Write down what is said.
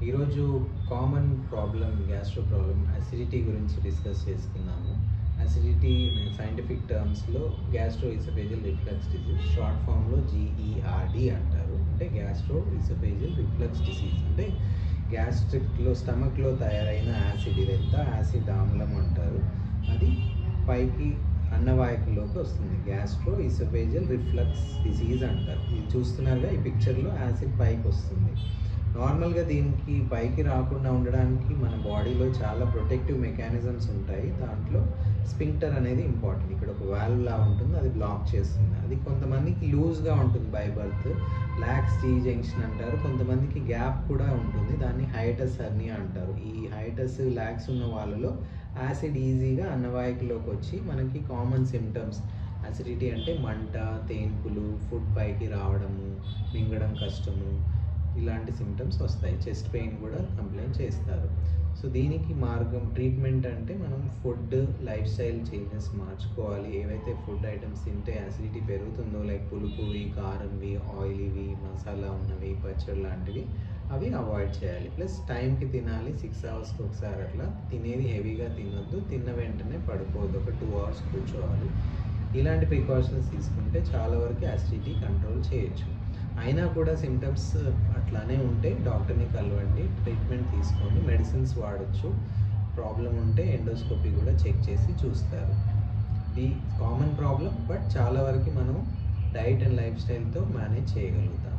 ఈరోజు common problem gastro problem acidity గురించి discuss చేసుకున్నాము. అసిడిటీ సైంటిఫిక్ టర్మ్స్లో gastro oesophageal reflux disease, short ఫామ్లో GERD అంటారు. అంటే గ్యాస్ట్రో ఇసోఫేజియల్ రిఫ్లక్స్ డిసీజ్ అంటే గ్యాస్ట్రిక్లో స్టమక్లో తయారైన యాసిడ్, ఇదంతా యాసిడ్ ఆమ్లం అంటారు. అది పైకి అన్నవాహికలోకి వస్తుంది. గ్యాస్ట్రో ఇసోఫేజియల్ రిఫ్లక్స్ డిసీజ్ అంటారు. ఇది చూస్తున్నారుగా, ఈ పిక్చర్లో యాసిడ్ పైకి వస్తుంది. నార్మల్గా దీనికి పైకి రాకుండా ఉండడానికి మన బాడీలో చాలా ప్రొటెక్టివ్ మెకానిజమ్స్ ఉంటాయి. దాంట్లో స్పింక్టర్ అనేది ఇంపార్టెంట్. ఇక్కడ ఒక వాల్వ్ లా ఉంటుంది, అది బ్లాక్ చేస్తుంది. అది కొంతమందికి లూజ్గా ఉంటుంది by birth, lakhs T junction అంటారు. కొంతమందికి గ్యాప్ కూడా ఉంటుంది, దాన్ని హైటస్ హెర్నియా అంటారు. ఈ హైటస్ లాక్స్ ఉన్న వాళ్ళలో యాసిడ్ ఈజీగా అన్నవాహికలోకి వచ్చి మనకి కామన్ సిమ్టమ్స్ అసిడిటీ అంటే మంట, తేన్పులు, ఫుడ్ పైకి రావడము, మింగడం కష్టము, ఇలాంటి సిమ్టమ్స్ వస్తాయి. చెస్ట్ పెయిన్ కూడా కంప్లైంట్ చేస్తారు. సో దీనికి మార్గం ట్రీట్మెంట్ అంటే మనం ఫుడ్ లైఫ్ స్టైల్ చేంజెస్ మార్చుకోవాలి. ఏవైతే ఫుడ్ ఐటమ్స్ తింటే యాసిడిటీ పెరుగుతుందో, లైక్ పులుపువి, కారంవి, ఆయిలీవి, మసాలా ఉన్నవి, పచ్చడి లాంటివి, అవి అవాయిడ్ చేయాలి. ప్లస్ టైంకి తినాలి. 6 అవర్స్కి ఒకసారి అట్లా తినేది హెవీగా తినొద్దు. తిన్న వెంటనే పడుకోవద్దు, ఒక 2 అవర్స్ కూర్చోవాలి. ఇలాంటి ప్రికాషన్స్ తీసుకుంటే చాలా వరకు యాసిడిటీ కంట్రోల్ చేయొచ్చు. అయినా కూడా సిమ్టమ్స్ అట్లానే ఉంటే డాక్టర్ని కలవండి, ట్రీట్మెంట్ తీసుకోండి, మెడిసిన్స్ వాడచ్చు. ప్రాబ్లం ఉంటే ఎండోస్కోపీ కూడా చెక్ చేసి చూస్తారు. ఇది కామన్ ప్రాబ్లం, బట్ చాలా వరకు మనం డైట్ అండ్ లైఫ్ స్టైల్తో మేనేజ్ చేయగలుగుతాం.